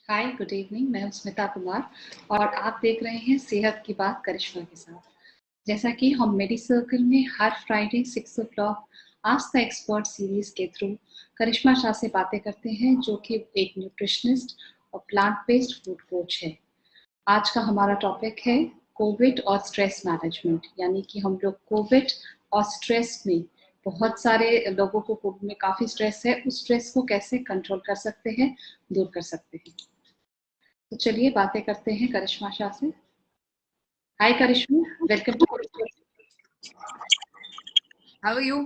हाय, good evening. मैं हूं स्मिता कुमार और आप देख रहे हैं सेहत की बात करिश्मा के साथ। जैसा कि हम मेडी सर्कल में हर Friday 6 o'clock ask the expert series के थ्रू करिश्मा शाह से बातें करते हैं, जो कि एक न्यूट्रिशनिस्ट और प्लांट बेस्ड फूड कोच है। आज का हमारा टॉपिक है कोविड और स्ट्रेस मैनेजमेंट, यानी कि हम लोग कोविड और स्ट्रेस में बहुत सारे लोगों को कोविड में काफी स्ट्रेस है, उस स्ट्रेस को कैसे कंट्रोल कर सकते हैं, दूर कर सकते हैं। तो चलिए बातें करते हैं करिश्मा शाह से। Hi Karishma, welcome to. How are you?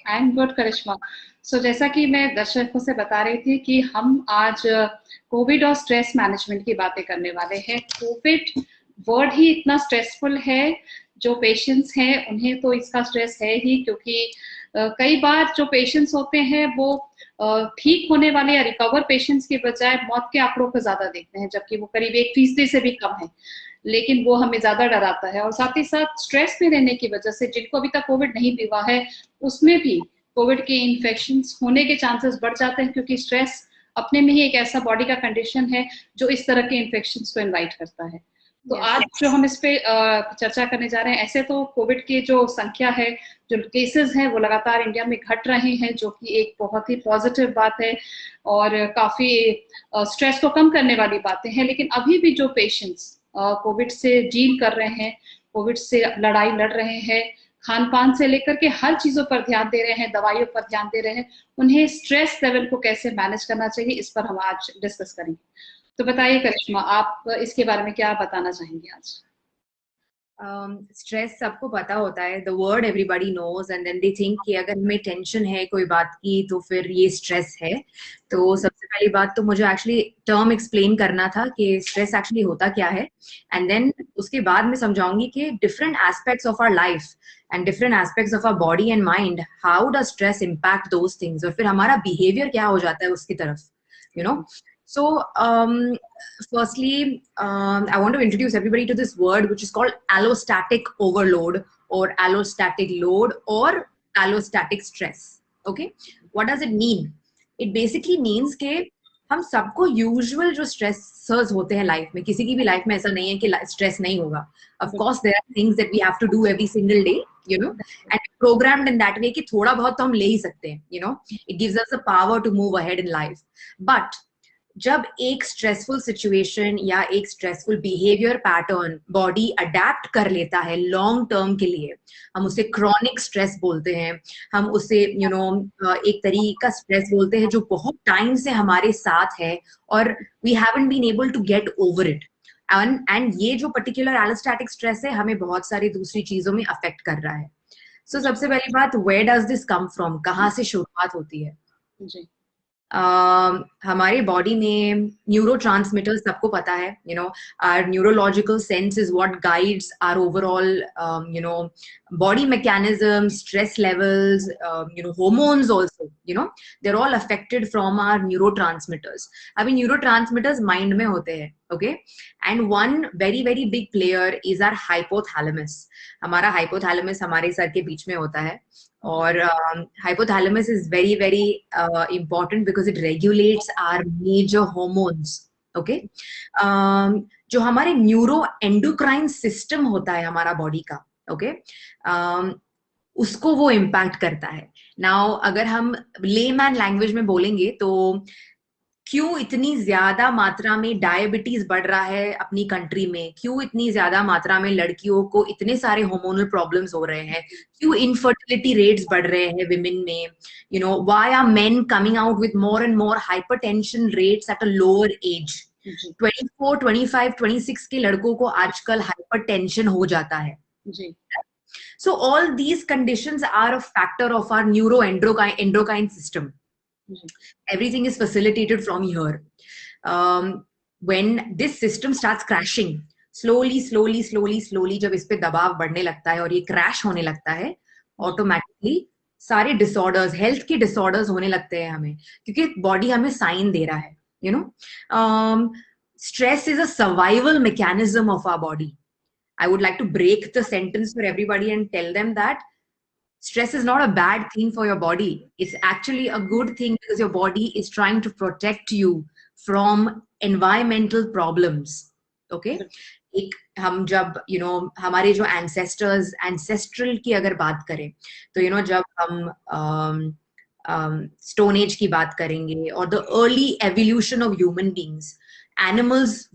I am good Karishma. So जैसा कि मैं दर्शकों से बता रही थी कि हम आज कोविड और स्ट्रेस मैनेजमेंट की बातें करने वाले हैं। कोविड वर्ड ही इतना स्ट्रेसफुल है, जो पेशेंट्स हैं उन्हें तो इसका स्ट्रेस है ही, क्योंकि कई बार जो पेशेंट्स होते हैं वो ठीक होने वाले या रिकवर पेशेंट्स के बजाय मौत के आंकड़ों को ज्यादा देखते हैं, जबकि वो करीब 1% से भी कम है, लेकिन वो हमें ज्यादा डराता है। और साथ ही साथ स्ट्रेस में रहने की वजह से जिनको अभी तक कोविड नहीं भी हुआ है, उसमें भी कोविड के इन्फेक्शन होने के चांसेस बढ़ जाते हैं, क्योंकि स्ट्रेस अपने में ही एक ऐसा बॉडी का कंडीशन है जो इस तरह के इन्फेक्शन को इनवाइट करता है। तो आज जो हम इस पे चर्चा करने जा रहे हैं, ऐसे तो कोविड की जो संख्या है, जो केसेस हैं, वो लगातार इंडिया में घट रहे हैं, जो कि एक बहुत ही पॉजिटिव बात है और काफी स्ट्रेस को कम करने वाली बातें हैं। लेकिन अभी भी जो पेशेंट्स कोविड से डील कर रहे हैं, कोविड से लड़ाई लड़ रहे हैं, खान पान से लेकर के हर चीजों पर ध्यान दे रहे हैं, दवाइयों पर ध्यान दे रहे हैं, उन्हें स्ट्रेस लेवल को कैसे मैनेज करना चाहिए, इस पर हम आज डिस्कस करेंगे। तो बताइए करिश्मा, आप इसके बारे में क्या बताना चाहेंगे आज? स्ट्रेस सबको पता होता है, the word everybody knows, and then they think कि अगर हमें टेंशन है कोई बात की तो फिर ये स्ट्रेस है। तो सबसे पहली बात तो मुझे एक्चुअली टर्म एक्सप्लेन करना था कि स्ट्रेस एक्चुअली होता क्या है, एंड देन उसके बाद मैं समझाऊंगी कि different aspects of our life and different aspects of our body and mind, how does stress impact those things, और फिर हमारा बिहेवियर क्या हो जाता है उसकी तरफ, you know. So, firstly, I want to introduce everybody to this word which is called allostatic overload or allostatic load or allostatic stress. Okay, what does it mean? It basically means कि हम सबको usual जो stressors होते हैं life में, किसी की भी लाइफ में ऐसा नहीं है कि स्ट्रेस नहीं होगा. Of course there are things that we have to do every single day, you know, and programmed in that way कि थोड़ा बहुत तो हम ले ही सकते हैं, you know. It gives us the power to move ahead in life. But जब एक स्ट्रेसफुल सिचुएशन या एक stressful behaviour pattern body adapt कर लेता है लॉन्ग टर्म के लिए, हम उसे क्रॉनिक स्ट्रेस बोलते हैं. हम उसे एक तरीके का स्ट्रेस बोलते हैं जो बहुत टाइम से हमारे साथ है और we haven't been able to get over it. And ये जो पर्टिकुलर एलोस्टैटिक स्ट्रेस है हमें बहुत सारी दूसरी चीजों में अफेक्ट कर रहा है. सो सबसे पहली बात, where does this come from, कहाँ से शुरुआत होती है? जी। हमारे बॉडी में न्यूरोट्रांसमिटर्स सबको पता है, you know. Our neurological sense is what guides our overall, you know, body mechanism, stress levels, hormones also, you know, they're all affected from our neurotransmitters. अभी neurotransmitters mind में होते हैं, okay? And one very very big player is our hypothalamus. हमारा hypothalamus हमारे sir के बीच में होता है, और hypothalamus is very very important because it regulates our major hormones. Okay? जो हमारे न्यूरो एंडोक्राइन सिस्टम होता है हमारा बॉडी का, ओके, उसको वो इम्पैक्ट करता है. नाउ अगर हम लेमैन लैंग्वेज में बोलेंगे तो क्यों इतनी ज्यादा मात्रा में डायबिटीज बढ़ रहा है अपनी कंट्री में, क्यों इतनी ज्यादा मात्रा में लड़कियों को इतने सारे हार्मोनल प्रॉब्लम्स हो रहे हैं, क्यों इनफर्टिलिटी रेट्स बढ़ रहे हैं विमेन में, you know, why are men coming out with more and more hypertension rates at a lower age. 24, 25, 26 के लड़कों को आजकल हाइपरटेंशन हो जाता है. जी. So all these conditions are a factor of our neuroendocrine system. Everything is facilitated from here. When this system starts crashing, slowly, जब इस पे दबाव बढ़ने लगता है और ये क्रैश होने लगता है, ऑटोमेटिकली सारे डिसऑर्डर्स, हेल्थ के डिसऑर्डर्स होने लगते हैं हमें, क्योंकि बॉडी हमें साइन दे रहा है, you know. Stress is a survival mechanism of our body. I would like to break the sentence for everybody and tell them that stress is not a bad thing for your body. It's actually a good thing because your body is trying to protect you from environmental problems. Okay, एक हम जब हमारे जो ancestral की अगर बात करें तो जब हम स्टोन एज की बात करेंगे और the early evolution of human beings,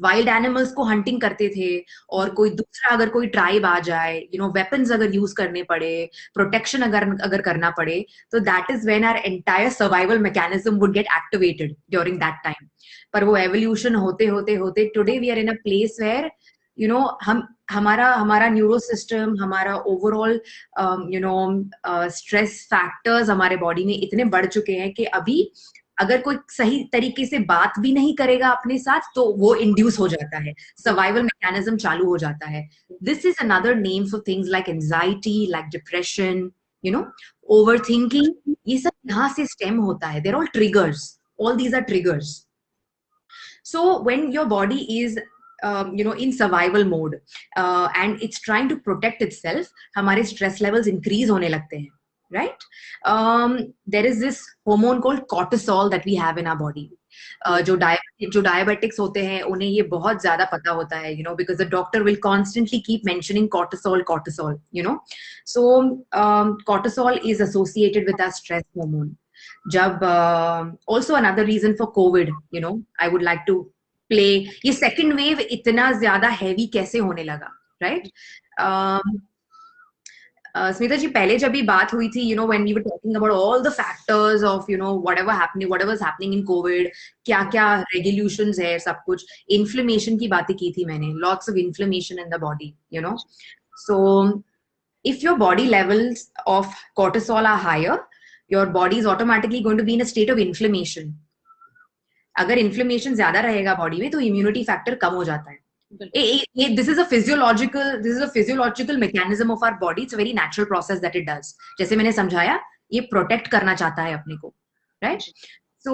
wild animals को हंटिंग करते थे, और कोई दूसरा अगर कोई ट्राइब आ जाए, वेपन्स अगर यूज करने पड़े, प्रोटेक्शन अगर करना पड़े, तो that is when our entire survival mechanism would get activated during that time. पर वो एवोल्यूशन होते होते होते today we are in a place where हम हमारा न्यूरो सिस्टम, हमारा ओवरऑल स्ट्रेस फैक्टर्स हमारे बॉडी में इतने बढ़ चुके हैं कि अभी अगर कोई सही तरीके से बात भी नहीं करेगा अपने साथ तो वो इंड्यूस हो जाता है, सर्वाइवल मैकेनिज्म चालू हो जाता है. This is another name for things like anxiety, like depression, over thinking. ये सब यहाँ से स्टेम होता है. They're all triggers, all these are triggers. So when your body is in survival mode and it's trying to protect itself, हमारे stress levels increase होने लगते हैं, right? There is this hormone called cortisol that we have in our body. जो diabetics होते हैं उन्हें ये बहुत ज्यादा पता होता है, because the doctor will constantly keep mentioning cortisol. So cortisol is associated with our stress hormone. जब also another reason for COVID, I would like to play, ये second wave इतना ज्यादा heavy कैसे होने लगा, right? स्मिता जी, पहले जब भी बात हुई थी, when we were talking about all the factors of, whatever's happening in COVID, क्या regulations है, सब कुछ, inflammation की बातें की थी मैंने, lots of inflammation in the body, So if your body levels of cortisol are higher, your body is automatically going to be in a state of inflammation. अगर inflammation ज्यादा रहेगा body में तो immunity factor कम हो जाता है. This is a physiological mechanism of our body. It's a very natural process that it does. जैसे मैंने समझाया, ये protect करना चाहता है अपने को, right? So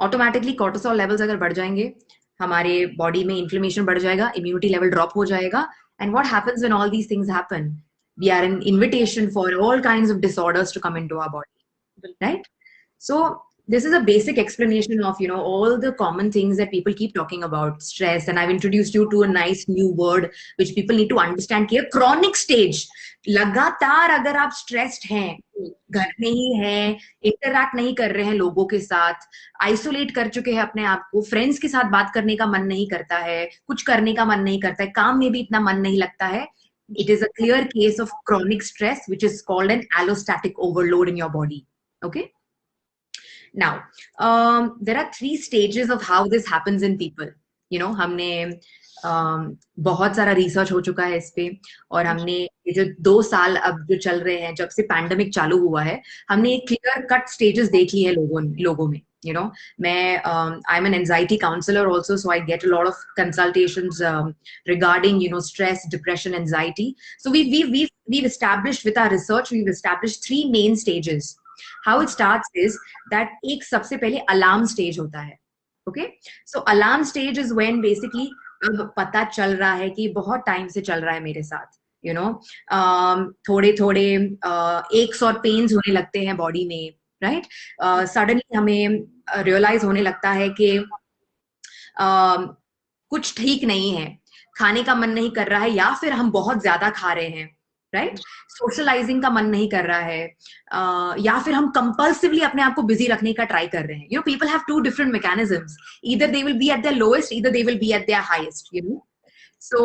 automatically cortisol levels अगर बढ़ जाएंगे, हमारे body में inflammation बढ़ जाएगा, immunity level drop हो जाएगा, and what happens when all these things happen? We are an invitation for all kinds of disorders to come into our body, right? So this is a basic explanation of, all the common things that people keep talking about, stress. And I've introduced you to a nice new word which people need to understand, कि chronic stage. लगातार अगर आप stressed हैं, घर में ही हैं, interact नहीं कर रहे हैं लोगों के साथ, isolate कर चुके हैं अपने आप को, friends के साथ बात करने का मन नहीं करता है, कुछ करने का मन नहीं करता है, काम में भी इतना मन नहीं लगता है, it is a clear case of chronic stress, which is called an allostatic overload in your body. Okay. Now, there are 3 stages of how this happens in people. हमने बहुत सारा रिसर्च हो चुका है इस पे, और हमने ये जो 2 साल अब जो चल रहे हैं, जब से पैंडेमिक चालू हुआ है, हमने एक क्लियर कट स्टेजेस देख ली है लोगों में. मैं I'm an anxiety counselor also, so I get a lot of consultations regarding stress, depression, anxiety. So we've established with our research, we've established 3 main stages. How it starts is that एक सबसे पहले alarm stage होता है. Okay, so alarm stage is when basically अब पता चल रहा है कि बहुत टाइम से चल रहा है मेरे साथ, थोड़े aches और pains होने लगते हैं बॉडी में, राइट? सडनली हमें रियलाइज होने लगता है कि कुछ ठीक नहीं है, खाने का मन नहीं कर रहा है, या फिर हम बहुत ज्यादा खा रहे हैं, राइट? सोशलाइजिंग का मन नहीं कर रहा है, या फिर हम कंपल्सिवली अपने आप को बिजी रखने का ट्राई कर रहे हैं. People have 2 different mechanisms. Either they will be at their lowest, either they will be at their highest. So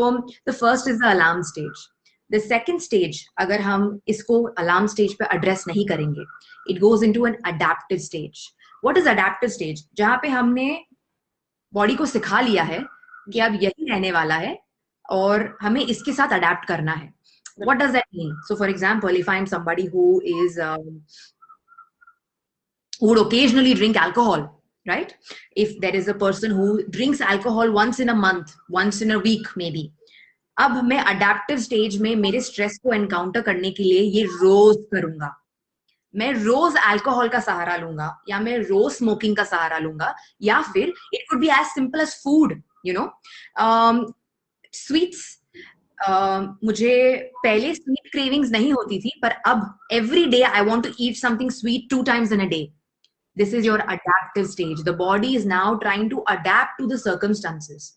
the first is the alarm stage. The second stage, अगर हम इसको alarm stage पे address नहीं करेंगे, it goes into an adaptive stage. What is adaptive stage? जहाँ पे हमने body को सिखा लिया है कि अब यही रहने वाला है और हमें इसके साथ अडेप्ट करना है. What does that mean? So for example, if I'm somebody who would occasionally drink alcohol, right? If there is a person who drinks alcohol once in a month, once in a week maybe, अब मैं adaptive stage में मेरे stress को encounter करने के लिए ये रोज करूंगा. मैं रोज अल्कोहल का सहारा लूंगा, या मैं रोज स्मोकिंग का सहारा लूंगा, या फिर it could be as simple as food. Sweets, मुझे पहले स्वीट क्रेविंग्स नहीं होती थी, पर अब every day I want to eat something sweet 2 times in a day. This is your adaptive stage. The body is now trying to adapt to the circumstances.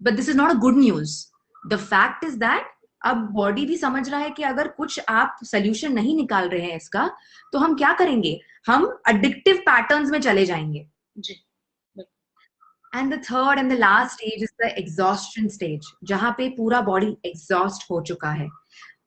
But this is not a good news. The fact is that अब body भी समझ रहा है कि अगर कुछ आप solution नहीं निकाल रहे हैं इसका, तो हम क्या करेंगे? हम अडिक्टिव पैटर्न्स में चले जाएंगे. जी. And the third and the last stage is the exhaustion stage, जहां पे पूरा बॉडी एग्जॉस्ट हो चुका है.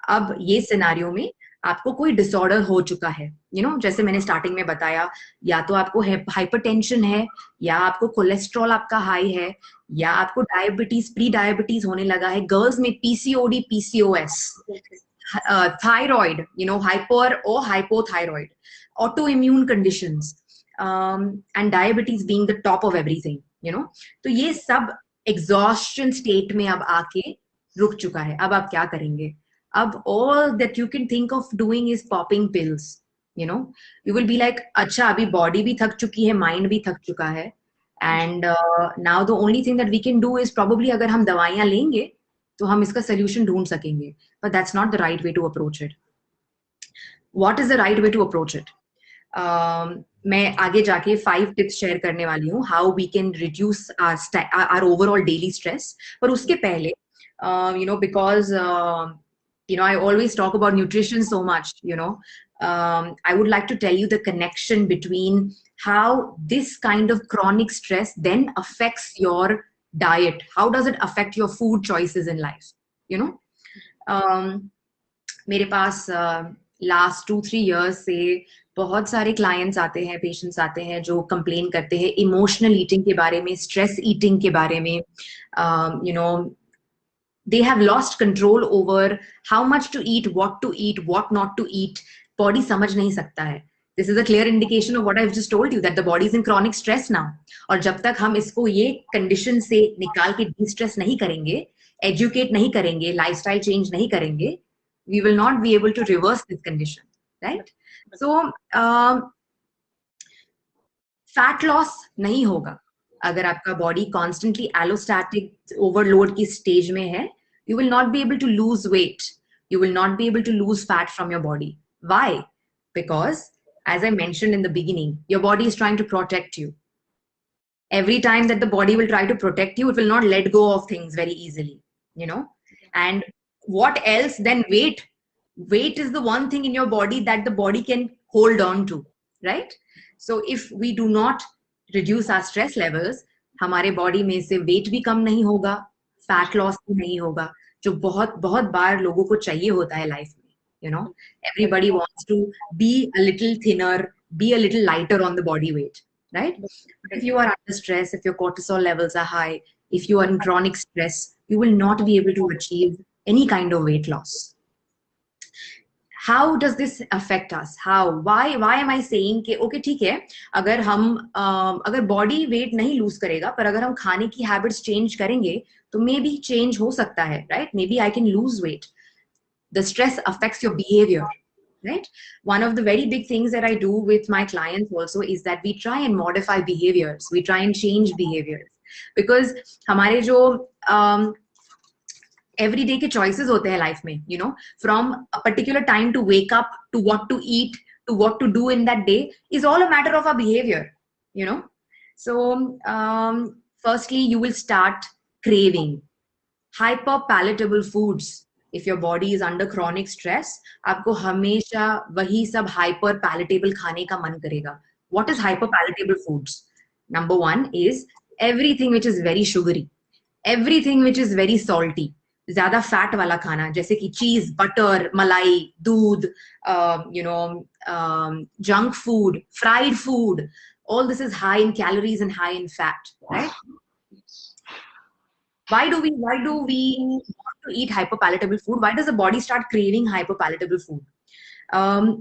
अब ये सिनारियो में आपको कोई डिसऑर्डर हो चुका है, जैसे मैंने स्टार्टिंग में बताया, या तो आपको हाइपरटेंशन है, या आपको कोलेस्ट्रॉल आपका हाई है, या आपको डायबिटीज, प्री डायबिटीज होने लगा है. गर्ल्स में पीसीओडी, पीसीओएस, थायराइड, हाइपर और hypothyroid, auto immune conditions, and diabetes being the top of everything. तो ये सब एग्जॉस्शन स्टेट में अब आके रुक चुका है. अब आप क्या करेंगे? अब all that you can think of doing is popping pills. You will be like, अच्छा अभी body भी थक चुकी है, mind भी थक चुका है, and now the only thing that we can do is probably अगर हम दवाइयां लेंगे तो हम इसका solution ढूंढ सकेंगे. But that's not the right way to approach it. What is the right way to approach it? मैं आगे जाके 5 tips शेयर करने वाली हूँ how we can reduce our overall daily stress. पर उसके पहले because I always talk about nutrition so much, I would like to tell you the connection between how this kind of chronic stress then affects your diet. How does it affect your food choices in life? मेरे पास last 2-3 years से बहुत सारे clients आते हैं, patients आते हैं जो complain करते हैं emotional eating के बारे में, stress eating के बारे में. They have lost control over how much to eat, what not to eat. Body समझ नहीं सकता है. This is a clear indication of what I've just told you, that the body is in chronic stress now. और जब तक हम इसको ये condition से निकाल के de-stress नहीं करेंगे, educate नहीं करेंगे, lifestyle change नहीं करेंगे, we will not be able to reverse this condition, right? So, fat loss नहीं होगा अगर आपका body constantly allostatic overload की stage में है. You will not be able to lose weight. You will not be able to lose fat from your body. Why? Because, as I mentioned in the beginning, your body is trying to protect you. Every time that the body will try to protect you, it will not let go of things very easily, And what else than weight? Weight is the one thing in your body that the body can hold on to, right? So if we do not reduce our stress levels, हमारे body में से weight भी कम नहीं होगा, fat loss भी नहीं होगा, जो बहुत बहुत बार लोगों को चाहिए होता है life में. Everybody wants to be a little thinner, be a little lighter on the body weight, right? But if you are under stress, if your cortisol levels are high, if you are in chronic stress, you will not be able to achieve any kind of weight loss. How does this affect us? How? Why am I saying कि okay ठीक है, अगर body weight नहीं lose करेगा, पर अगर हम खाने की habits change करेंगे, तो maybe change हो सकता है, right? Maybe I can lose weight. The stress affects your behavior, right? One of the very big things that I do with my clients also is that we try and modify behaviors. We try and change behaviors. Because हमारे जो everyday के choices होते हैं life में, from a particular time to wake up, to what to eat, to what to do in that day, is all a matter of our behavior, So, firstly, you will start craving hyper palatable foods. If your body is under chronic stress, आपको हमेशा वही सब hyper palatable खाने का मन करेगा. What is hyper palatable foods? Number 1 is everything which is very sugary, everything which is very salty. ज़्यादा fat वाला खाना, जैसे कि cheese, butter, मलाई, दूध, junk food, fried food. All this is high in calories and high in fat, right? Why do we want to eat hyperpalatable food? Why does the body start craving hyperpalatable food?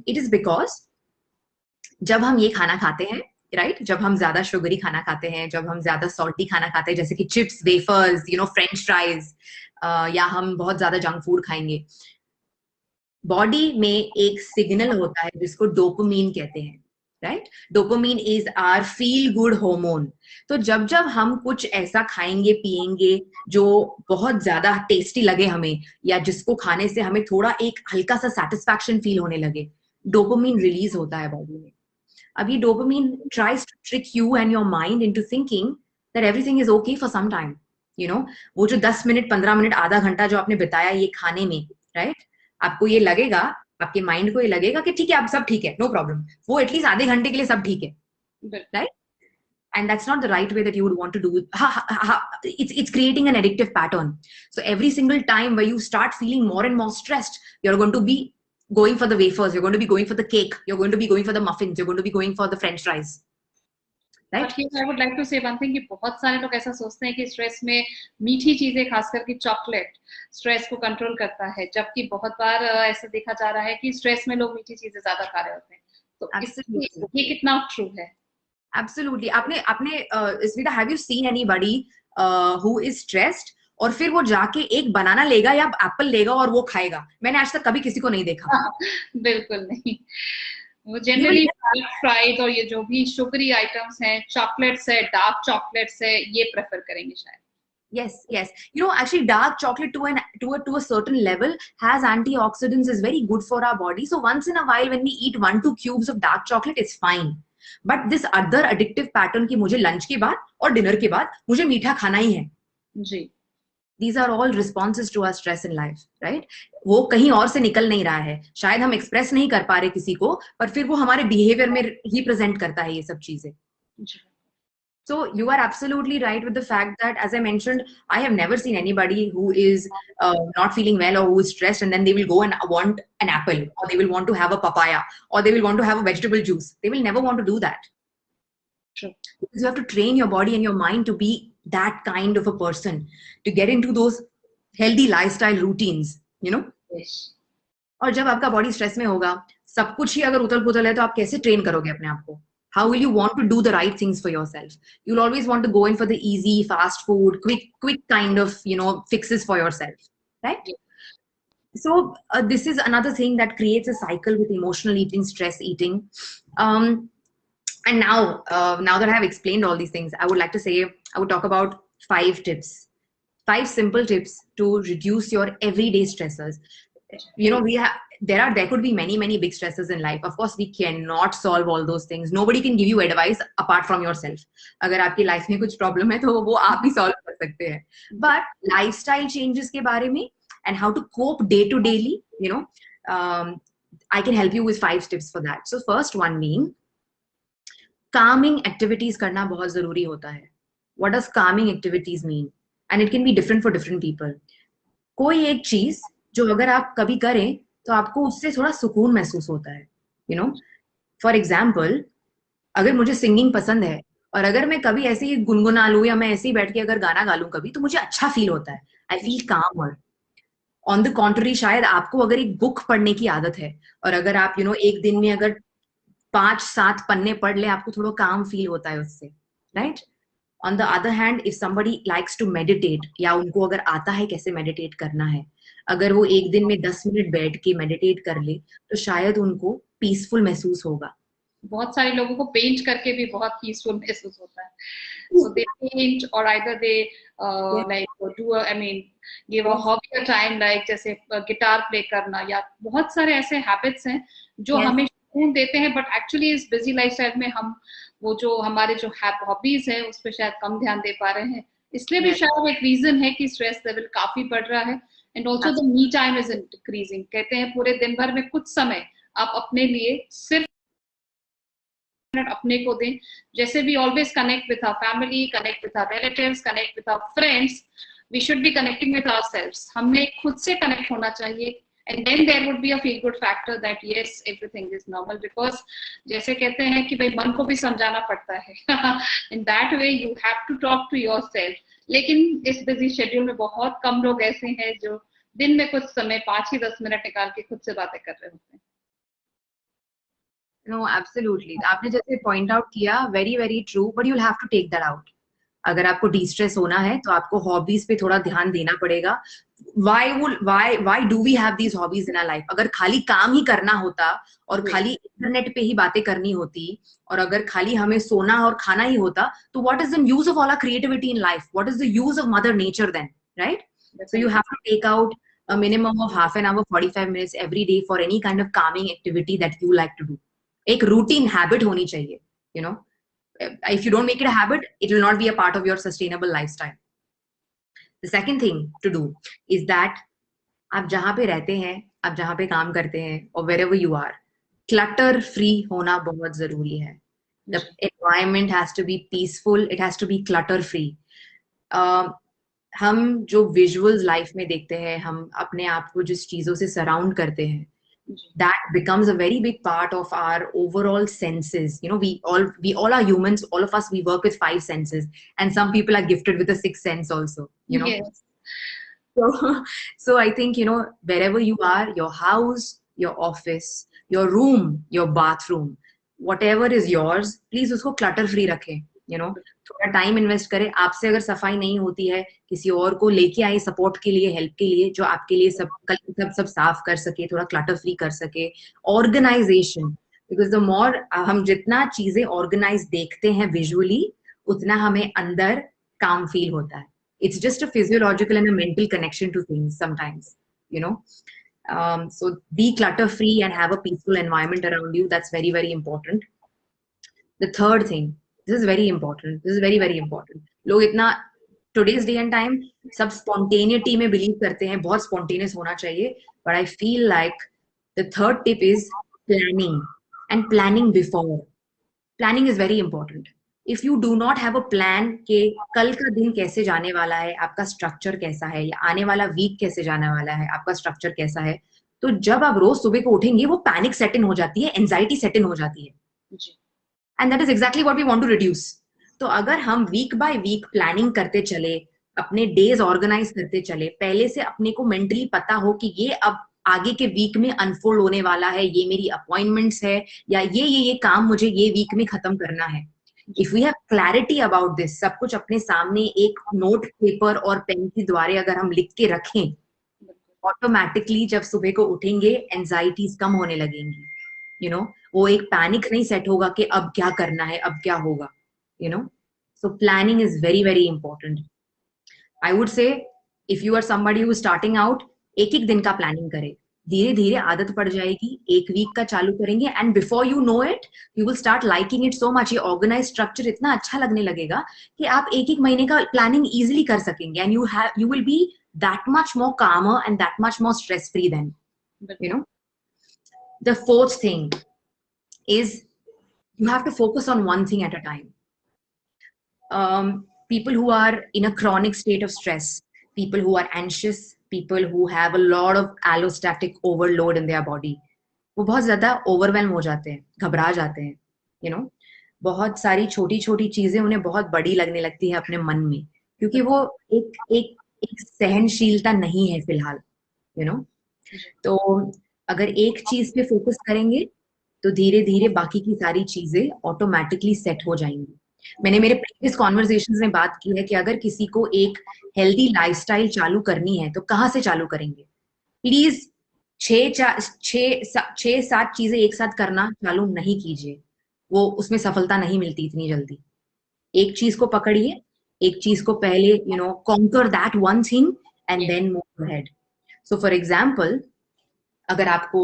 It is because जब हम ये खाना खाते हैं, right? जब हम ज़्यादा sugary खाना खाते हैं, जब हम ज़्यादा salty खाना खाते हैं, जैसे कि chips, wafers, French fries, या हम बहुत ज़्यादा junk food खाएंगे, body में एक signal होता है जिसको dopamine कहते हैं, right? Dopamine is our feel good hormone. तो जब हम कुछ ऐसा खाएंगे पिएंगे जो बहुत ज्यादा टेस्टी लगे हमें, या जिसको खाने से हमें थोड़ा एक हल्का सा satisfaction फील होने लगे, डोपामिन रिलीज होता है बॉडी में. अब ये dopamine tries to trick you and your mind into thinking that everything is okay for some time. You know, वो जो 10 मिनट 15 मिनट आधा घंटा जो आपने बिताया ये खाने में, राइट, आपको ये लगेगा, आपके माइंड को ये लगेगा कि ठीक है, अब सब ठीक है, नो प्रॉब्लम, वो एटलीस्ट आधे घंटे के लिए सब ठीक है, right? And that's not the right way that you would want to do it. It's creating an addictive pattern. So every single time where you start feeling more and more stressed, you're going to be going for the wafers, you're going to be going for the cake, you're going to be going for the muffins, you're going to be going for the French fries. Right? But here I would like to say one thing कि बहुत सारे लोग ऐसा सोचते हैं कि stress में मीठी चीजें, खास करके चॉकलेट, स्ट्रेस को कंट्रोल करता है, जबकि बहुत बार ऐसा देखा जा रहा है कि स्ट्रेस में लोग मीठी चीजें ज्यादा खा रहे होते हैं. तो इससे ये कितना ट्रू है? Absolutely. आपने Smita, have you seen anybody who is stressed और फिर वो जाके एक बनाना लेगा या एप्पल लेगा और वो खाएगा? मैंने आज तक कभी किसी को नहीं देखा. बिल्कुल नहीं. वो जनरली फ्राइड और ये जो भी शुगरी आइटम्स हैं, चॉकलेट्स है, डार्क चॉकलेट्स है, ये प्रेफर करेंगे शायद. Yes. You know, actually, dark chocolate to a certain level has antioxidants, is very good for our body. So once in a while, when we eat 1-2 cubes of dark chocolate, it's fine. But this other addictive pattern कि मुझे lunch के बाद और dinner के बाद मुझे मीठा खाना ही है जी. These are all responses to our stress in life, right? वो कहीं और से निकल नहीं रहा है, शायद हम एक्सप्रेस नहीं कर पा रहे किसी को, पर फिर वो हमारे बिहेवियर में ही प्रेजेंट करता है ये सब चीजें. So you are absolutely right with the fact that, as I mentioned, I have never seen anybody who is not feeling well or who is stressed and then they will go and want an apple, or they will want to have a papaya, or they will want to have a vegetable juice. They will never want to do that. True. Because you have to train your body and your mind to be that kind of a person, to get into those healthy lifestyle routines, you know? Yes. और जब आपका body stress में होगा, सब कुछ ही अगर उथल-पुथल है, तो आप कैसे train करोगे अपने आप को? How will you want to do the right things for yourself? You'll always want to go in for the easy, fast food, quick kind of, you know, fixes for yourself, right? Yeah. So this is another thing that creates a cycle with emotional eating, stress eating. And now that I have explained all these things, I would like to say, I would talk about 5 tips, 5 simple tips to reduce your everyday stressors. You know, there could be many big stresses in life. Of course, we cannot solve all those things. Nobody can give you advice apart from yourself. अगर आपकी life में कुछ problem है तो वो आप ही solve कर सकते हैं. But lifestyle changes के बारे में and how to cope day to daily, you know, I can help you with 5 tips for that. So first one being, calming activities करना बहुत जरूरी होता है. What does calming activities mean? And it can be different for different people. कोई एक चीज जो अगर आप कभी करें तो आपको उससे थोड़ा सुकून महसूस होता है. यू नो, फॉर एग्जाम्पल, अगर मुझे सिंगिंग पसंद है और अगर मैं कभी ऐसे ही गुनगुना लूं या मैं ऐसे ही बैठ के अगर गाना गा लूं कभी, तो मुझे अच्छा फील होता है. आई फील कामर. ऑन द कॉन्ट्ररी, शायद आपको अगर एक बुक पढ़ने की आदत है और अगर आप यू नो एक दिन में अगर 5-7 पन्ने पढ़ ले, आपको थोड़ा काम फील होता है उससे, right? On the other hand, if somebody likes to meditate, या उनको अगर आता है कैसे मेडिटेट करना है, अगर वो एक दिन में 10 मिनट बैठ के मेडिटेट कर ले तो शायद उनको पीसफुल महसूस होगा. बहुत सारे लोगों को पेंट करके भी बहुत पीसफुल महसूस होता है. So they paint or either they like do I mean give a hobby a time, like जैसे गिटार प्ले करना, या बहुत सारे ऐसे हैबिट्स हैं जो हमें सुकून देते हैं, बट एक्चुअली इस बिजी लाइफस्टाइल में हम वो जो हमारे जो हॉबीज है उस पर शायद कम ध्यान दे पा रहे हैं. इसलिए भी शायद एक रीजन है कि स्ट्रेस लेवल काफी बढ़ रहा है. And also the me time is increasing. कहते हैं पूरे दिन भर में कुछ समय आप अपने लिए सिर्फ अपने को दें. जैसे we always connect with our family, connect with our relatives, connect with our friends, we should be connecting with ourselves. हमें खुद से कनेक्ट होना चाहिए. And then there would be a feel good factor that yes, everything is normal, because जैसे कहते हैं कि भाई मन को भी समझाना पड़ता है. In that way you have to talk to yourself. लेकिन इस बिजी शेड्यूल में बहुत कम लोग ऐसे हैं जो दिन में कुछ समय 5 ही 10 मिनट निकाल के खुद से बातें कर रहे होते हैं. No, absolutely. आपने जैसे पॉइंट आउट किया, very very true, but you'll have to take that out. अगर आपको डिस्ट्रेस होना है तो आपको हॉबीज पे थोड़ा ध्यान देना पड़ेगा. Why do we have these hobbies in our life? अगर खाली काम ही करना होता और खाली इंटरनेट पे ही बातें करनी होती और अगर खाली हमें सोना और खाना ही होता, तो what is the use of all our creativity in life? What is the use of Mother Nature then, right? So you have to take out a minimum of half an hour, 45 minutes every day for any kind of calming activity that you like to do. एक routine habit होनी चाहिए, you know. If you don't make it a habit, it will not be a part of your sustainable lifestyle. The second thing to do is that आप जहाँ पे रहते हैं, आप जहाँ पे काम करते हैं, or wherever you are, clutter free होना बहुत जरूरी है. The environment has to be peaceful, it has to be clutter free. हम जो विजुअल्स लाइफ में देखते हैं, हम अपने आप को जिस चीजों से सराउंड करते हैं, that becomes a very big part of our overall senses. You know, we all are humans, all of us, we work with 5 senses, and some people are gifted with a 6th sense also, you know. Yes. So I think, you know, wherever you are, your house, your office, your room, your bathroom, whatever is yours, please उसको clutter free रखें, you know. थोड़ा time invest करें. आपसे अगर सफाई नहीं होती है, किसी और को लेके आए सपोर्ट के लिए, हेल्प के लिए, जो आपके लिए सब साफ कर सके, थोड़ा क्लटर फ्री कर सके. ऑर्गेनाइजेशन, बिकॉज द मोर हम जितना चीजें ऑर्गेनाइज देखते हैं विजुअली, उतना हमें अंदर काम फील होता है. It's just a physiological and a mental connection to things sometimes, you know. So be clutter free and have a peaceful environment around you. That's very, very important. The third thing, this is very important. This is very, very important. लोग इतना today's day and time सब spontaneity में believe करते हैं, बहुत spontaneous होना चाहिए. But I feel like the third tip is planning, and planning before. Planning is very important. If you do not have a plan कि कल का दिन कैसे जाने वाला है, आपका स्ट्रक्चर कैसा है, या आने वाला वीक कैसे जाने वाला है, आपका स्ट्रक्चर कैसा है, तो जब आप रोज सुबह को उठेंगे, वो पैनिक सेट इन हो जाती है, एंजाइटी सेट इन हो जाती है. And that is exactly what we want to reduce. तो अगर हम वीक बाय वीक प्लानिंग करते चले, अपने डेज ऑर्गेनाइज करते चले, पहले से अपने को मेंटली पता हो कि ये अब आगे के वीक में अनफोल्ड होने वाला है, ये मेरी अपॉइंटमेंट्स है, या ये काम मुझे ये वीक में खत्म करना है. If we have clarity about this, सब कुछ अपने सामने एक नोट पेपर और पेन के द्वारे अगर हम लिख के रखें, ऑटोमेटिकली जब सुबह को उठेंगे एंजाइटीज कम होने लगेंगी. यू नो, वो एक पैनिक नहीं सेट होगा कि अब क्या करना है, अब क्या होगा. You know, so planning is very, very important. I would say if you are somebody who is starting out, एक एक दिन का प्लानिंग करें. धीरे धीरे आदत पड़ जाएगी. एक वीक का चालू करेंगे, and before you know it, you will start liking it so much. ये ऑर्गेनाइज स्ट्रक्चर इतना अच्छा लगने लगेगा कि आप एक एक महीने का प्लानिंग इजिली कर सकेंगे, and you will be that much more calmer and that much more stress free then. You know, the fourth thing is you have to focus on one thing at a time. People who are in a chronic state of stress, people who are anxious, people who have a lot of allostatic overload in their body, वो बहुत ज्यादा overwhelm हो जाते हैं, घबरा जाते हैं. You know, बहुत सारी छोटी छोटी चीजें उन्हें बहुत बड़ी लगने लगती है अपने मन में, क्योंकि वो एक सहनशीलता नहीं है फिलहाल. यू नो, तो अगर एक चीज पे फोकस करेंगे तो धीरे धीरे बाकी की सारी चीजें ऑटोमेटिकली सेट हो जाएंगी. मैंने मेरे प्रीवियस कॉन्वर्सेशंस में बात की है कि अगर किसी को एक हेल्दी लाइफस्टाइल चालू करनी है तो कहाँ से चालू करेंगे. प्लीज 6-7 चीजें एक साथ करना चालू नहीं कीजिए, वो उसमें सफलता नहीं मिलती इतनी जल्दी. एक चीज को पकड़िए, एक चीज को पहले, you know, conquer that one thing and then move ahead. So for example, अगर आपको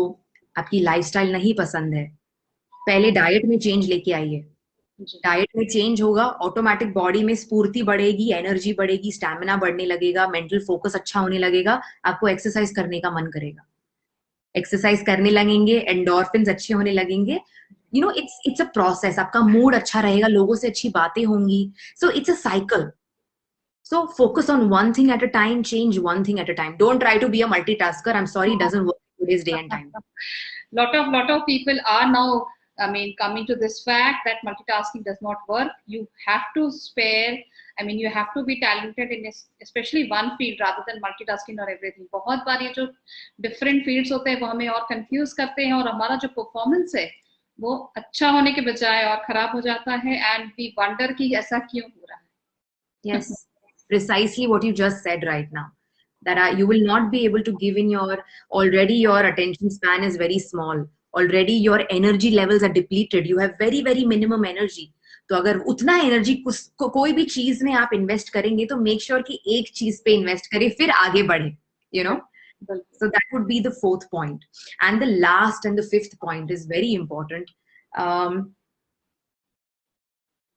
आपकी लाइफस्टाइल नहीं पसंद है, पहले डाइट में चेंज लेके आइए. डाइट में चेंज होगा, ऑटोमेटिक बॉडी में स्फूर्ति बढ़ेगी, एनर्जी बढ़ेगी, स्टैमिना बढ़ने लगेगा, मेंटल फोकस अच्छा होने लगेगा, आपको एक्सरसाइज करने का मन करेगा. एक्सरसाइज करने लगेंगे, एंडोर्फिन्स अच्छे होने लगेंगे. You know, it's a process. आपका मूड अच्छा रहेगा, लोगों से अच्छी बातें होंगी. So it's a cycle. So focus on one thing at a time, change one thing at a time. Don't try to be a multitasker. I'm sorry, it doesn't work in today's day and time. Lot of people are now, I mean, coming to this fact that multitasking does not work. You have to spare, I mean, you have to be talented in especially one field rather than multitasking or everything. बहुत बार ये जो different fields होते हैं वो हमें और confuse करते हैं, और हमारा जो performance है वो अच्छा होने के बजाय और खराब हो जाता है, and we wonder कि ऐसा क्यों हो रहा है. Yes, precisely what you just said right now. That you will not be able to give in already your attention span is very small. Already your energy levels are depleted. You have very, very minimum energy. तो अगर उतना energy कोई भी चीज में आप invest करेंगे तो मेक श्योर कि एक चीज पे इन्वेस्ट करें, फिर आगे बढ़े. You know. So that would be the fourth point. And the last and the fifth point is very important.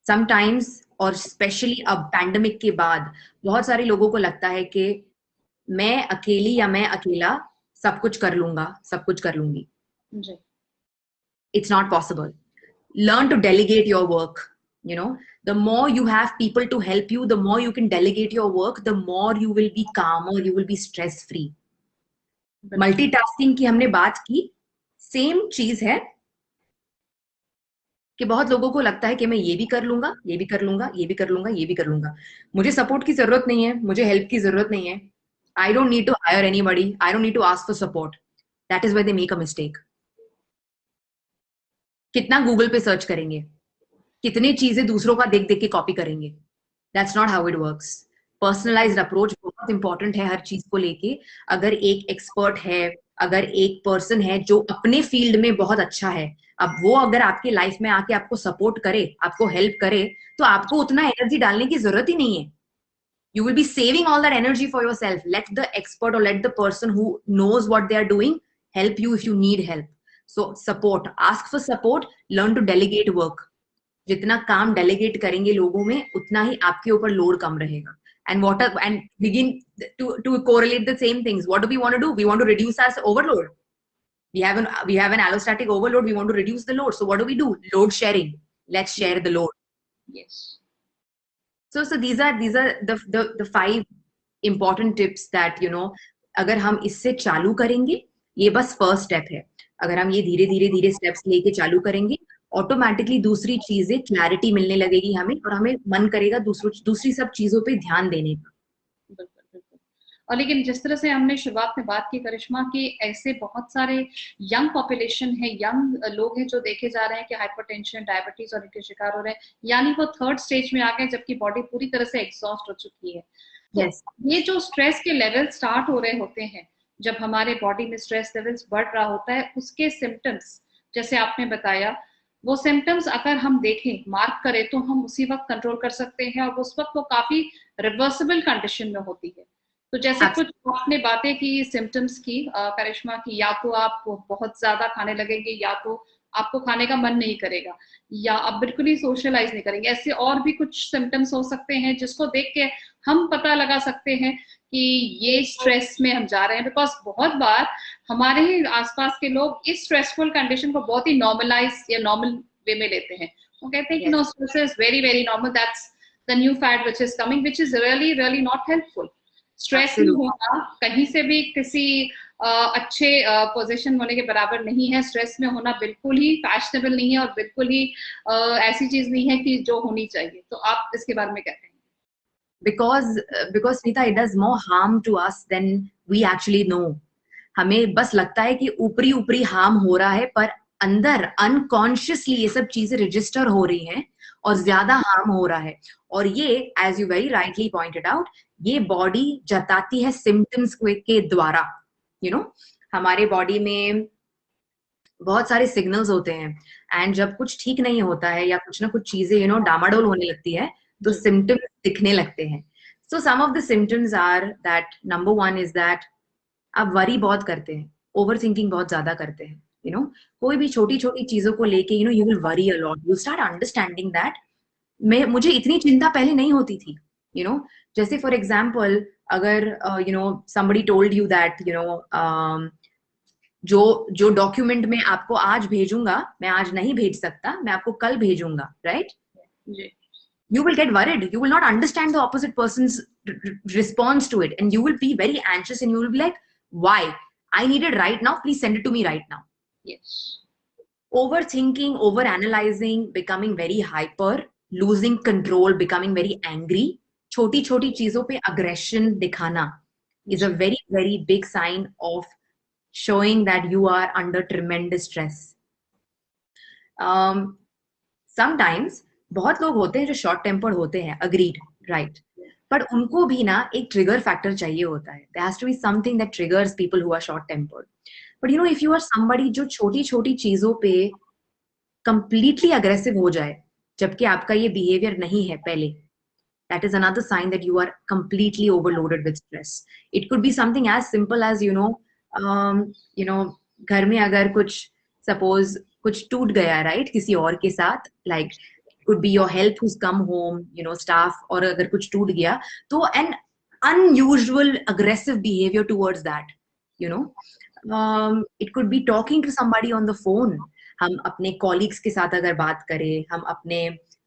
Sometimes और स्पेशली अब पैंडेमिक के बाद बहुत सारे लोगों को लगता है कि मैं अकेली या मैं अकेला सब कुछ कर लूंगा, सब कुछ कर लूंगी. जी. It's not possible. Learn to delegate your work. You know, the more you have people to help you, the more you can delegate your work, the more you will be calmer, you will be stress free. Multitasking की हमने बात की, same चीज है कि बहुत लोगों को लगता है कि मैं ये भी कर लूंगा, ये भी कर लूंगा, ये भी कर लूंगा, ये भी कर लूंगा. मुझे सपोर्ट की जरूरत नहीं है, मुझे हेल्प की जरूरत नहीं है. I don't need to hire anybody, I don't need to ask for support. That is where they make a mistake. कितना गूगल पे सर्च करेंगे, कितनी चीजें दूसरों का देख देख के कॉपी करेंगे. That's not how it works. Personalised approach बहुत इंपॉर्टेंट है हर चीज को लेके. अगर एक एक्सपर्ट है, अगर एक पर्सन है जो अपने फील्ड में बहुत अच्छा है, अब वो अगर आपके लाइफ में आके आपको सपोर्ट करे, आपको हेल्प करे, तो आपको उतना एनर्जी डालने की जरूरत ही नहीं है. You will be saving all that energy for yourself. Let the expert or let the person who knows what they are doing help you if you need help. So support, ask for support, learn to delegate work. जितना काम delegate करेंगे लोगों में, उतना ही आपके ऊपर load कम रहेगा. And begin to correlate the same things. What do we want to do? We want to reduce our overload. We have an allostatic overload. We want to reduce the load. So what do? Load sharing. Let's share the load. Yes. So these are the 5 important tips that अगर हम इससे चालू करेंगे, ये बस first step है. अगर हम ये धीरे धीरे स्टेप्स लेके चालू करेंगे, ऑटोमेटिकली दूसरी चीजें क्लैरिटी मिलने लगेगी हमें, और हमें मन करेगा दूसरी सब चीजों पे ध्यान देने का. बिल्कुल बिल्कुल. और लेकिन जिस तरह से हमने शुरुआत में बात की करिश्मा, कि ऐसे बहुत सारे यंग पॉपुलेशन है, यंग लोग हैं जो देखे जा रहे हैं कि हाइपरटेंशन, डायबिटीज और इनके शिकार हो रहे हैं, यानी वो थर्ड स्टेज में आ गए जबकि बॉडी पूरी तरह से एग्जॉस्ट हो चुकी है. yes. तो ये जो स्ट्रेस के लेवल स्टार्ट हो रहे होते हैं, जब हमारे बॉडी में स्ट्रेस लेवल्स बढ़ रहा होता है, उसके सिम्टम्स जैसे आपने बताया, वो सिम्टम्स अगर हम देखें, मार्क करें, तो हम उसी वक्त कंट्रोल कर सकते हैं, और उस वक्त वो काफी रिवर्सिबल कंडीशन में होती है. तो जैसे कुछ आपने बातें की सिम्टम्स की करिश्मा की, या तो आप बहुत ज्यादा खाने लगेंगे, या तो आपको खाने का मन नहीं करेगा, या आप बिल्कुल ही सोशलाइज नहीं करेंगे. ऐसे और भी कुछ सिम्टम्स हो सकते हैं जिसको देख के हम पता लगा सकते हैं कि ये स्ट्रेस में हम जा रहे हैं. बिकॉज बहुत बार हमारे ही आसपास के लोग इस स्ट्रेसफुल कंडीशन को बहुत ही नॉर्मलाइज या नॉर्मल वे में लेते हैं. वो कहते हैं कि no, stress is very very normal, that's the new fad which is coming, which is really really not helpful. Stress में होना कहीं से भी किसी अच्छे पोजीशन होने के बराबर नहीं है. स्ट्रेस में होना बिल्कुल ही फैशनेबल नहीं है, और बिल्कुल ही ऐसी चीज नहीं है कि जो होनी चाहिए. तो आप इसके बारे में कहते हैं? Because Nita, it does more harm to us than we actually know. हमें बस लगता है कि ऊपरी हार्म हो रहा है, पर अंदर अनकॉन्शियसली ये सब चीजें रजिस्टर हो रही हैं और ज्यादा हार्म हो रहा है. और ये, as you very rightly pointed out, ये बॉडी जताती है सिम्टम्स के द्वारा. हमारे बॉडी में बहुत सारे सिग्नल्स होते हैं, एंड जब कुछ ठीक नहीं होता है या कुछ ना कुछ चीजें डामाडोल होने लगती है, तो सिम्टम्स दिखने लगते हैं. So some of the symptoms are that, number 1 is that आप वरी बहुत करते हैं, ओवर थिंकिंग बहुत ज्यादा करते हैं. कोई भी छोटी छोटी चीजों को लेके you will worry a lot. You start understanding that मुझे इतनी चिंता पहले नहीं होती थी. जैसे फॉर एग्जाम्पल, अगर somebody told you that जो डॉक्यूमेंट में आपको आज भेजूंगा, मैं आज नहीं भेज सकता, मैं आपको कल भेजूंगा, right? You will get worried. You will not understand the opposite person's response to it, and you will be very anxious, and you will be like, why? I need it right now. Please send it to me right now. Yes. Overthinking, overanalyzing, becoming very hyper, losing control, becoming very angry, छोटी छोटी चीजों पे aggression दिखाना is a very, very big sign of showing that you are under tremendous stress. Sometimes बहुत लोग होते हैं जो शॉर्ट टेम्पर्ड होते हैं, अग्रीड, राइट, पर उनको भी ना एक ट्रिगर फैक्टर चाहिए होता है. There has to be something that triggers people who are short tempered. But if you are somebody जो छोटी छोटी चीजों पे कंप्लीटली अग्रेसिव हो जाए, जबकि आपका ये बिहेवियर नहीं है पहले, that is another sign that you are completely overloaded with stress. It could be something as simple as घर में अगर कुछ suppose कुछ टूट गया राइट किसी और के साथ, like could be your health who's come home, staff, और अगर कुछ टूट गया तो an unusual aggressive behavior towards that, you know it could be talking to somebody on the phone. हम अपने कॉलीग्स के साथ अगर बात करें, हम अपने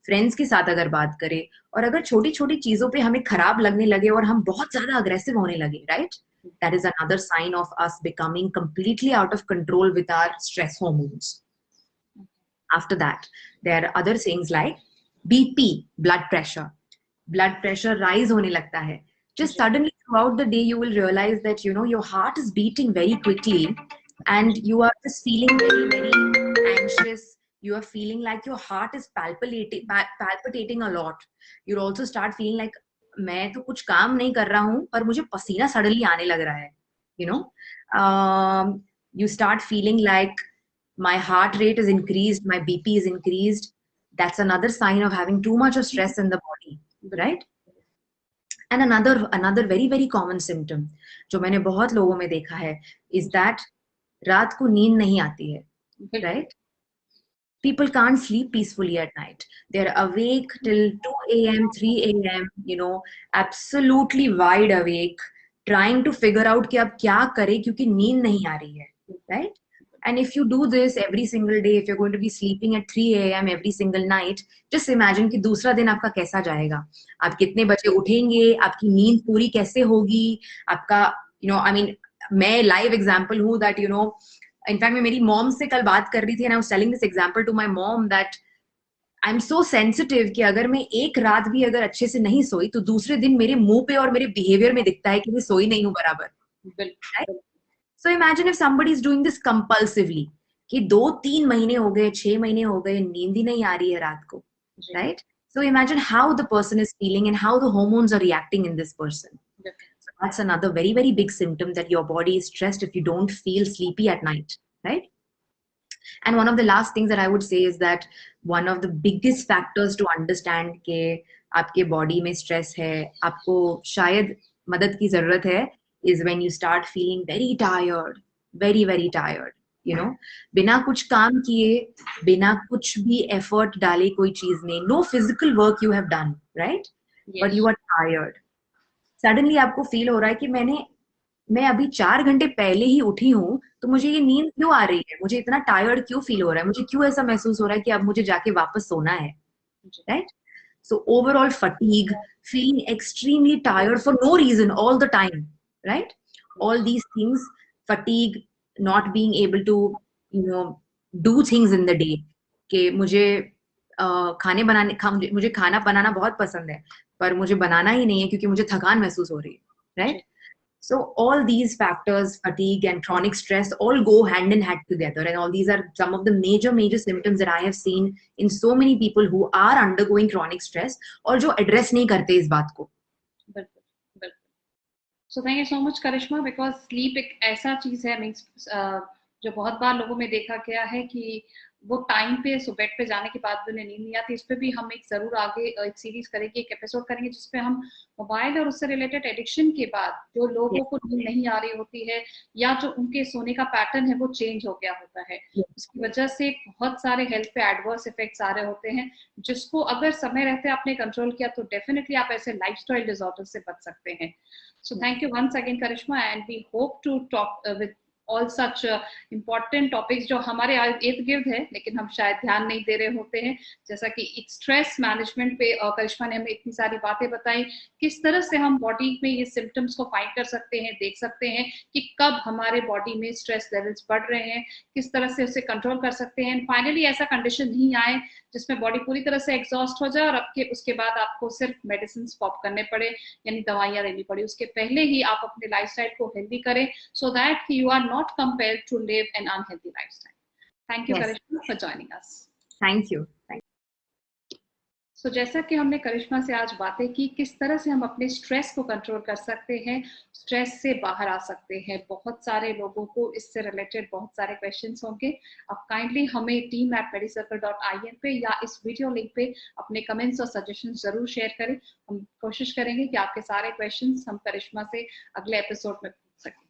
फ्रेंड्स के साथ अगर बात करें, और अगर छोटी छोटी चीजों पे हमें खराब लगने लगे और हम बहुत ज्यादा अग्रेसिव होने लगे, right, that is another sign of us becoming completely out of control with our stress hormones. After that, there are other things like BP, blood pressure. Blood pressure rise hone lagta hai. Just suddenly throughout the day, you will realize that, your heart is beating very quickly and you are just feeling very, very anxious. You are feeling like your heart is palpitating a lot. You'll also start feeling like, मैं तो कुछ काम नहीं कर रहा हूँ पर मुझे पसीना सडनली आने लग रहा है. You start feeling like my heart rate is increased, my BP is increased. That's another sign of having too much of stress in the body, right? And another very very common symptom जो मैंने बहुत लोगों में देखा है is that रात को नींद नहीं आती है, right? People can't sleep peacefully at night. They're awake till 2 a.m., 3 a.m., absolutely wide awake, trying to figure out कि अब क्या करें क्योंकि नींद नहीं आ रही है, right? And if you do this every single day, if you're going to be sleeping at 3 a.m. every single night, just imagine कि दूसरा दिन आपका कैसा जाएगा. आप कितने बजे उठेंगे, आपकी नींद पूरी कैसे होगी, आपका, I mean, मैं live example हूँ that, इनफैक्ट मैं मेरी मॉम से कल बात कर रही थी, and I was telling this example to my mom that I'm so sensitive कि अगर मैं एक रात भी अगर अच्छे से नहीं सोई तो दूसरे दिन मेरे मुंह पे और मेरे बिहेवियर में दिखता है कि मैं सोई नहीं हूँ बराबर. Right? So imagine if somebody is doing this compulsively कि 2-3 महीने हो गए, 6 महीने हो गए, नींद ही नहीं आ रही है रात को, right? So imagine how the person is feeling and how the hormones are reacting in this person. So that's another very, very big symptom that your body is stressed if you don't feel sleepy at night, right? And one of the last things that I would say is that one of the biggest factors to understand कि आपके body में stress है, आपको शायद मदद की जरूरत है, is when you start feeling very tired, very, very tired. बिना कुछ काम किए, बिना कुछ भी effort डाले कोई चीज में, no physical work you have done, right? Yes. But you are tired. Suddenly आपको feel हो रहा है कि मैं अभी 4 घंटे पहले ही उठी हूँ तो मुझे ये नींद क्यों आ रही है, मुझे इतना टायर्ड क्यों फील हो रहा है, मुझे क्यों ऐसा महसूस हो रहा है कि अब मुझे जाके वापस सोना है, right? So overall fatigue, feeling extremely tired for no reason all the time, right? All these things, fatigue, not being able to do things in the day, कि मुझे मुझे खाना बनाना बहुत पसंद है पर मुझे बनाना ही नहीं है क्योंकि मुझे थकान महसूस हो रही है, right? So all these factors, fatigue and chronic stress, all go hand in hand together, and all these are some of the major symptoms that I have seen in so many people who are undergoing chronic stress और जो address नहीं करते इस बात को. बिल्कुल. So thank you so much Karishma, because sleep एक ऐसा चीज है, मीन्स जो बहुत बार लोगों में देखा गया है कि वो टाइम पे बेड पे जाने के बाद भी उन्हें नींद नहीं आती. इस पे भी हम एक जरूर आगे एक सीरीज करेंगे, एक एपिसोड करेंगे जिसपे हम मोबाइल और उससे रिलेटेड एडिक्शन के बाद जो लोगों को नींद नहीं आ रही होती है या जो उनके सोने का पैटर्न है वो चेंज हो गया होता है, उसकी वजह से बहुत सारे हेल्थ पे एडवर्स इफेक्ट्स आ रहे होते हैं, जिसको अगर समय रहते आपने कंट्रोल किया तो डेफिनेटली आप ऐसे लाइफस्टाइल डिसऑर्डर से बच सकते हैं. So thank you once again Karishma, and we hope to talk with all such important topics जो हमारे इर्द गिर्द है लेकिन हम शायद ध्यान नहीं दे रहे होते हैं, जैसा कि स्ट्रेस मैनेजमेंट पे करिश्मा ने हमें इतनी सारी बातें बताई, किस तरह से हम बॉडी में ये सिम्टम्स को फाइंड कर सकते हैं, देख सकते हैं कि कब हमारे बॉडी में स्ट्रेस लेवल्स बढ़ रहे हैं, किस तरह से उसे कंट्रोल कर सकते हैं, फाइनली ऐसा कंडीशन नहीं आए जिसमें बॉडी पूरी तरह से एग्जॉस्ट हो जाए और उसके बाद आपको सिर्फ मेडिसिन पॉप करने पड़े यानी दवाइयां लेनी पड़ी. उसके पहले ही आप अपने लाइफस्टाइल को हेल्दी करें so that you are not compelled to live an unhealthy lifestyle. Thank you, yes, Karishma, for joining us. Thank you. So, जैसा कि हमने करिश्मा से आज बातें की किस तरह से हम अपने स्ट्रेस को कंट्रोल कर सकते हैं, स्ट्रेस से बाहर आ सकते हैं, बहुत सारे लोगों को इससे रिलेटेड बहुत सारे क्वेश्चंस होंगे. आप काइंडली हमें team@medicircle.in पे या इस वीडियो लिंक पे अपने कमेंट्स और सजेशंस जरूर शेयर करें. हम कोशिश करेंगे कि आपके सारे क्वेश्चंस हम करिश्मा से अगले एपिसोड में पूछ सकें.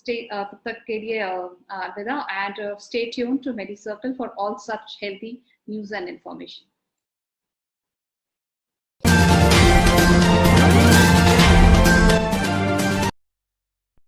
तब तक के लिए अलविदा, and stay tuned to Medicircle for all such healthy news and information.